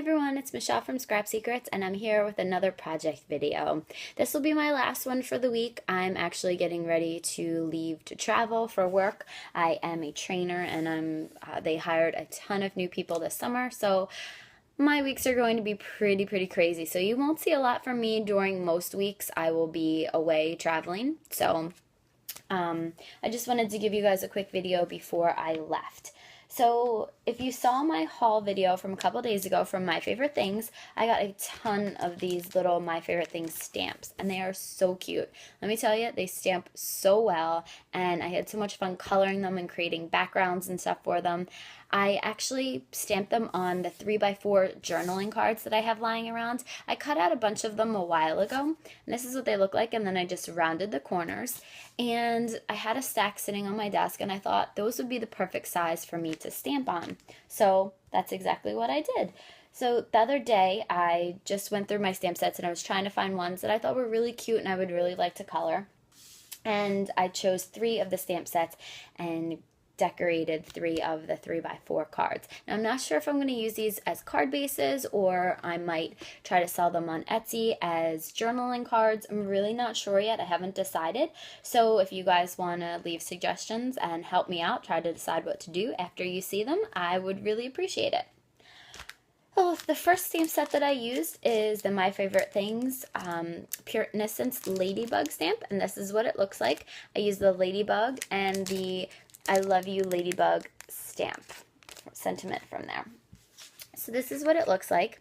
everyone, it's Michelle from Scrap Secrets, and I'm here with another project video. This will be my last one for the week. I'm actually getting ready to leave to travel for work. I am a trainer, and they hired a ton of new people this summer, so my weeks are going to be pretty crazy. So you won't see a lot from me during most weeks. I will be away traveling, so I just wanted to give you guys a quick video before I left. So if you saw my haul video from a couple days ago from My Favorite Things, I got a ton of these little My Favorite Things stamps, and they are so cute. Let me tell you, they stamp so well, and I had so much fun coloring them and creating backgrounds and stuff for them. I actually stamped them on the 3x4 journaling cards that I have lying around. I cut out a bunch of them a while ago, and this is what they look like, and then I just rounded the corners. And I had a stack sitting on my desk, and I thought those would be the perfect size for me to stamp on. So that's exactly what I did. So the other day, I just went through my stamp sets, and I was trying to find ones that I thought were really cute and I would really like to color. And I chose 3 of the stamp sets and decorated 3 of the 3x4 cards. Now I'm not sure if I'm going to use these as card bases, or I might try to sell them on Etsy as journaling cards. I'm really not sure yet. I haven't decided. So if you guys want to leave suggestions and help me out, try to decide what to do after you see them, I would really appreciate it. Well, the first stamp set that I used is the My Favorite Things Pure Innocence Ladybug stamp, and this is what it looks like. I used the Ladybug and the I Love You Ladybug stamp sentiment from there. So this is what it looks like.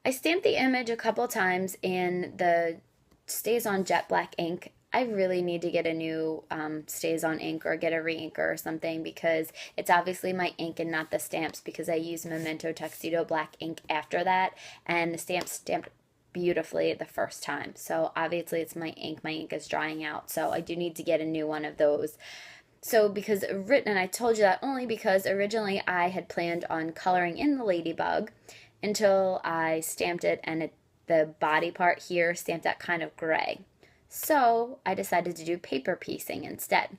I stamped the image a couple times in the Stays On Jet Black ink. I really need to get a new Stays On ink or get a re-inker or something, because it's obviously my ink and not the stamps, because I used Memento Tuxedo Black ink after that, and the stamps stamped beautifully the first time. So obviously it's my ink. My ink is drying out, so I do need to get a new one of those. So and I told you that only because originally I had planned on coloring in the Ladybug until I stamped it, and the body part here stamped that kind of gray. So I decided to do paper piecing instead.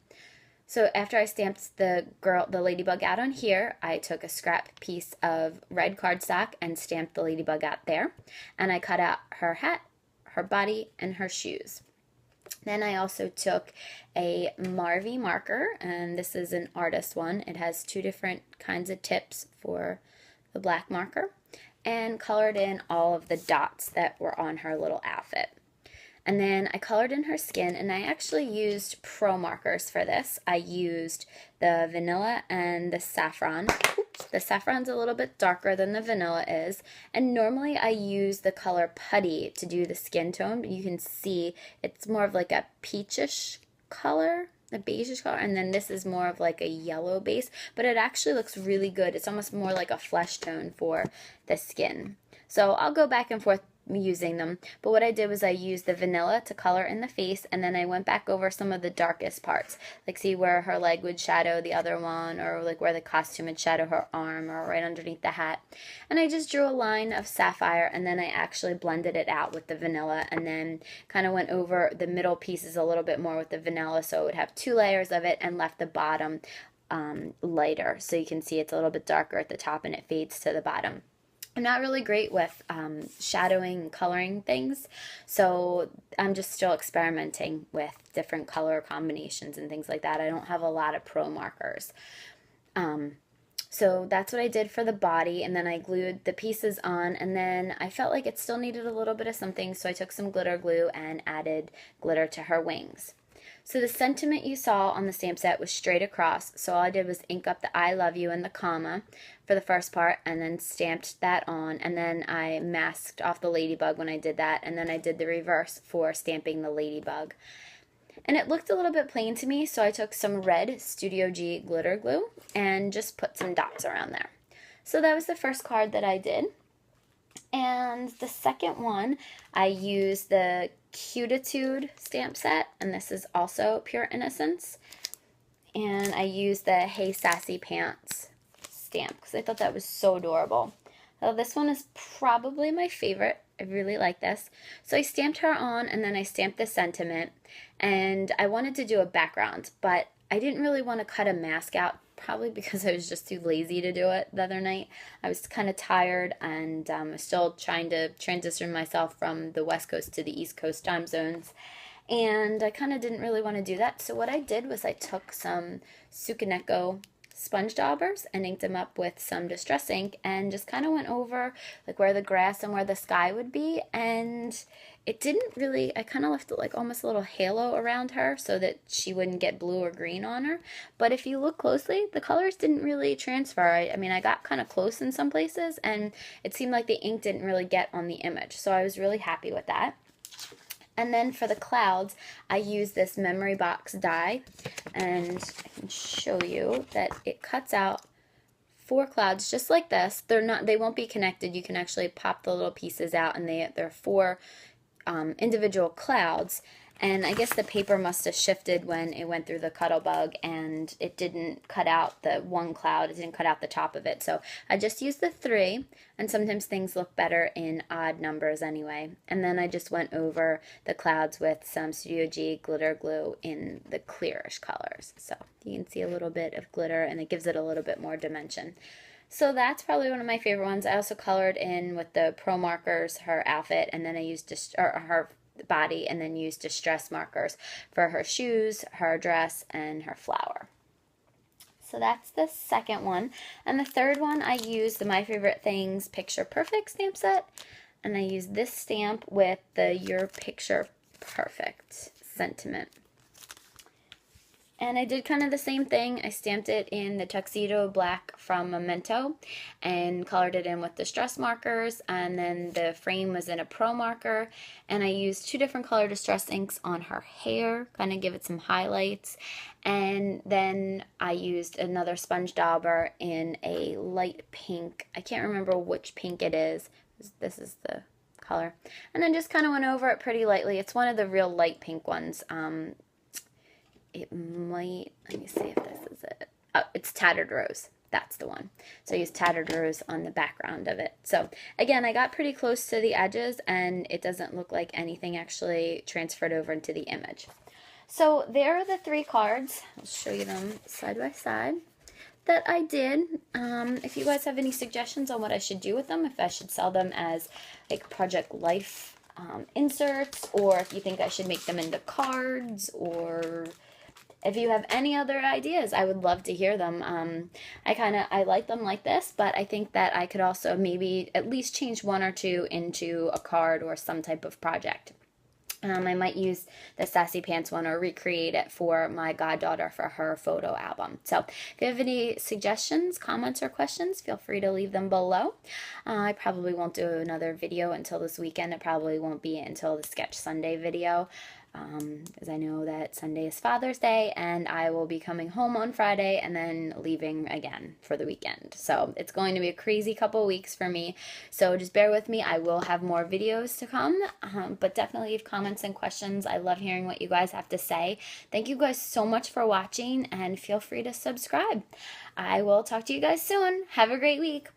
So after I stamped the Ladybug out on here, I took a scrap piece of red cardstock and stamped the Ladybug out there. And I cut out her hat, her body, and her shoes. Then I also took a Marvy marker, and this is an artist one. It has 2 different kinds of tips for the black marker, and colored in all of the dots that were on her little outfit. And then I colored in her skin, and I actually used pro markers for this. I used the vanilla and the saffron. The saffron's a little bit darker than the vanilla is, and normally I use the color putty to do the skin tone, but you can see it's more of like a peachish color, a beigeish color, and then this is more of like a yellow base, but it actually looks really good. It's almost more like a flesh tone for the skin. So I'll go back and forth using them, but what I did was I used the vanilla to color in the face, and then I went back over some of the darkest parts, like see where her leg would shadow the other one, or like where the costume would shadow her arm, or right underneath the hat. And I just drew a line of sapphire, and then I actually blended it out with the vanilla, and then kind of went over the middle pieces a little bit more with the vanilla, so it would have 2 layers of it, and left the bottom lighter, so you can see it's a little bit darker at the top and it fades to the bottom. I'm not really great with shadowing and coloring things, so I'm just still experimenting with different color combinations and things like that. I don't have a lot of pro markers. So that's what I did for the body, and then I glued the pieces on, and then I felt like it still needed a little bit of something, so I took some glitter glue and added glitter to her wings. So the sentiment you saw on the stamp set was straight across, so all I did was ink up the I love you and the comma for the first part, and then stamped that on, and then I masked off the ladybug when I did that, and then I did the reverse for stamping the ladybug. And it looked a little bit plain to me, so I took some red Studio G glitter glue and just put some dots around there. So that was the first card that I did. And the second one, I used the Cutitude stamp set, and this is also Pure Innocence. And I used the Hey Sassy Pants stamp because I thought that was so adorable. So this one is probably my favorite. I really like this. So I stamped her on, and then I stamped the sentiment, and I wanted to do a background, but I didn't really want to cut a mask out probably because I was just too lazy to do it the other night. I was kind of tired and still trying to transition myself from the West Coast to the East Coast time zones. And I kind of didn't really want to do that. So what I did was I took some Sukaneko sponge daubers and inked them up with some distress ink and just kind of went over like where the grass and where the sky would be. And it didn't really, I kind of left it like almost a little halo around her so that she wouldn't get blue or green on her. But if you look closely, the colors didn't really transfer. I mean, I got kind of close in some places and it seemed like the ink didn't really get on the image. So I was really happy with that. And then for the clouds, I use this memory box die, and I can show you that it cuts out 4 clouds just like this. They won't be connected. You can actually pop the little pieces out, and they're 4 individual clouds. And I guess the paper must have shifted when it went through the Ladybug, and it didn't cut out the one cloud. It didn't cut out the top of it. So I just used the 3, and sometimes things look better in odd numbers anyway. And then I just went over the clouds with some Studio G glitter glue in the clearish colors. So you can see a little bit of glitter, and it gives it a little bit more dimension. So that's probably one of my favorite ones. I also colored in with the Pro markers her outfit, and then I used her body, and then used distress markers for her shoes, her dress, and her flower. So that's the second one. And the third one, I used the My Favorite Things Picture Perfect stamp set, and I used this stamp with the Your Picture Perfect sentiment. And I did kind of the same thing. I stamped it in the Tuxedo Black from Memento and colored it in with distress markers, and then the frame was in a Pro marker, and I used 2 different color distress inks on her hair, kind of give it some highlights. And then I used another sponge dauber in a light pink. I can't remember which pink it is. This is the color. And then just kind of went over it pretty lightly. It's one of the real light pink ones. It might, let me see if this is it. Oh, it's Tattered Rose. That's the one. So I used Tattered Rose on the background of it. So again, I got pretty close to the edges, and it doesn't look like anything actually transferred over into the image. So there are the 3 cards. I'll show you them side by side that I did. If you guys have any suggestions on what I should do with them, if I should sell them as like Project Life inserts, or if you think I should make them into cards, or if you have any other ideas, I would love to hear them. I like them like this, but I think that I could also maybe at least change 1 or 2 into a card or some type of project. I might use the Sassy Pants one or recreate it for my goddaughter for her photo album. So if you have any suggestions, comments, or questions, feel free to leave them below. I probably won't do another video until this weekend. It probably won't be until the Sketch Sunday video, because I know that Sunday is Father's Day, and I will be coming home on Friday and then leaving again for the weekend. So it's going to be a crazy couple weeks for me. So just bear with me. I will have more videos to come, but definitely leave comments and questions. I love hearing what you guys have to say. Thank you guys so much for watching, and feel free to subscribe. I will talk to you guys soon. Have a great week.